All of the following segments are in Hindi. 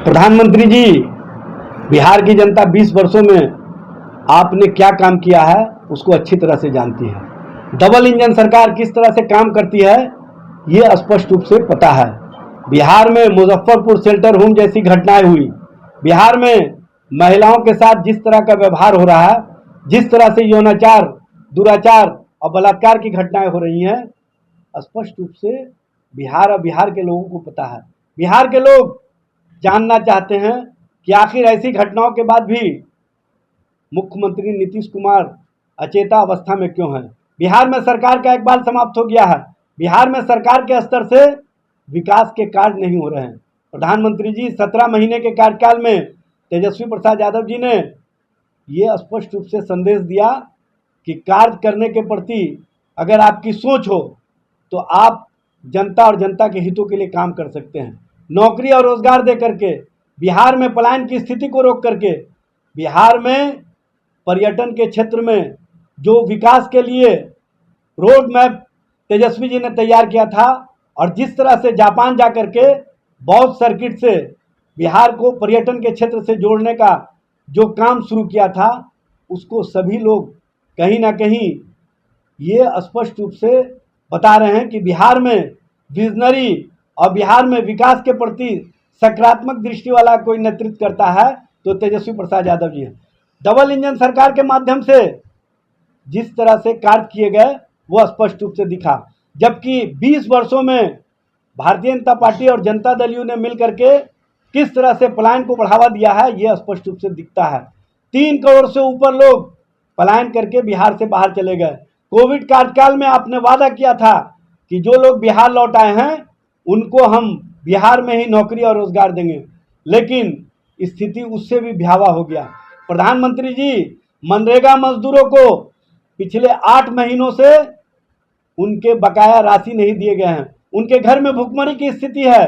प्रधानमंत्री जी, बिहार की जनता 20 वर्षों में आपने क्या काम किया है उसको अच्छी तरह से जानती है। डबल इंजन सरकार किस तरह से काम करती है ये स्पष्ट रूप से पता है। बिहार में मुजफ्फरपुर शेल्टर होम जैसी घटनाएं हुई, बिहार में महिलाओं के साथ जिस तरह का व्यवहार हो रहा है, जिस तरह से यौनाचार, दुराचार और बलात्कार की घटनाएं हो रही हैं, स्पष्ट रूप से बिहार और बिहार के लोगों को पता है। बिहार के लोग जानना चाहते हैं कि आखिर ऐसी घटनाओं के बाद भी मुख्यमंत्री नीतीश कुमार अचेता अवस्था में क्यों हैं। बिहार में सरकार का इकबाल समाप्त हो गया है। बिहार में सरकार के स्तर से विकास के कार्य नहीं हो रहे हैं। प्रधानमंत्री जी, 17 महीने के कार्यकाल में तेजस्वी प्रसाद यादव जी ने ये स्पष्ट रूप से संदेश दिया कि कार्य करने के प्रति अगर आपकी सोच हो तो आप जनता और जनता के हितों के लिए काम कर सकते हैं। नौकरी और रोजगार दे करके, बिहार में पलायन की स्थिति को रोक करके, बिहार में पर्यटन के क्षेत्र में जो विकास के लिए रोड मैप तेजस्वी जी ने तैयार किया था और जिस तरह से जापान जा करके बहुत सर्किट से बिहार को पर्यटन के क्षेत्र से जोड़ने का जो काम शुरू किया था, उसको सभी लोग कहीं ना कहीं ये स्पष्ट रूप से बता रहे हैं कि बिहार में विजनरी और बिहार में विकास के प्रति सकारात्मक दृष्टि वाला कोई नेतृत्व करता है तो तेजस्वी प्रसाद यादव जी हैं। डबल इंजन सरकार के माध्यम से जिस तरह से कार्य किए गए वो स्पष्ट रूप से दिखा, जबकि 20 वर्षों में भारतीय जनता पार्टी और जनता दल यू ने मिलकर के किस तरह से पलायन को बढ़ावा दिया है ये स्पष्ट रूप से दिखता है। 3 करोड़ से ऊपर लोग पलायन करके बिहार से बाहर चले गए। कोविड कार्यकाल में आपने वादा किया था कि जो लोग बिहार लौट आए हैं उनको हम बिहार में ही नौकरी और रोजगार देंगे, लेकिन स्थिति उससे भी भयावह हो गया। प्रधानमंत्री जी, मनरेगा मजदूरों को पिछले 8 महीनों से उनके बकाया राशि नहीं दिए गए हैं, उनके घर में भुखमरी की स्थिति है।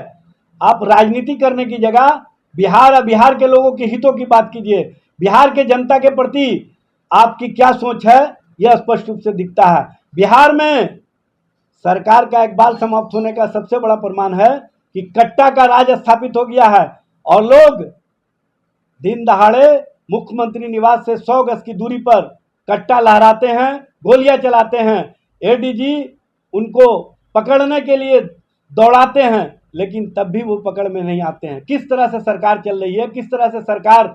आप राजनीति करने की जगह बिहार और बिहार के लोगों के हितों की बात कीजिए। बिहार के जनता के प्रति आपकी क्या सोच है यह स्पष्ट रूप से दिखता है। बिहार में सरकार का इकबाल समाप्त होने का सबसे बड़ा प्रमाण है कि कट्टा का राज स्थापित हो गया है और लोग दिन दहाड़े मुख्यमंत्री निवास से 100 गज की दूरी पर कट्टा लहराते हैं, गोलियां चलाते हैं। एडीजी उनको पकड़ने के लिए दौड़ाते हैं, लेकिन तब भी वो पकड़ में नहीं आते हैं। किस तरह से सरकार चल रही है, किस तरह से सरकार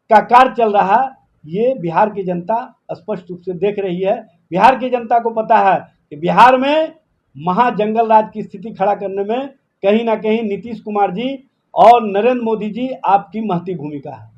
का कार्य चल रहा है, ये बिहार की जनता स्पष्ट रूप से देख रही है। बिहार की जनता को पता है कि बिहार में महाजंगल राज की स्थिति खड़ा करने में कहीं ना कहीं नीतीश कुमार जी और नरेंद्र मोदी जी आपकी महती भूमिका है।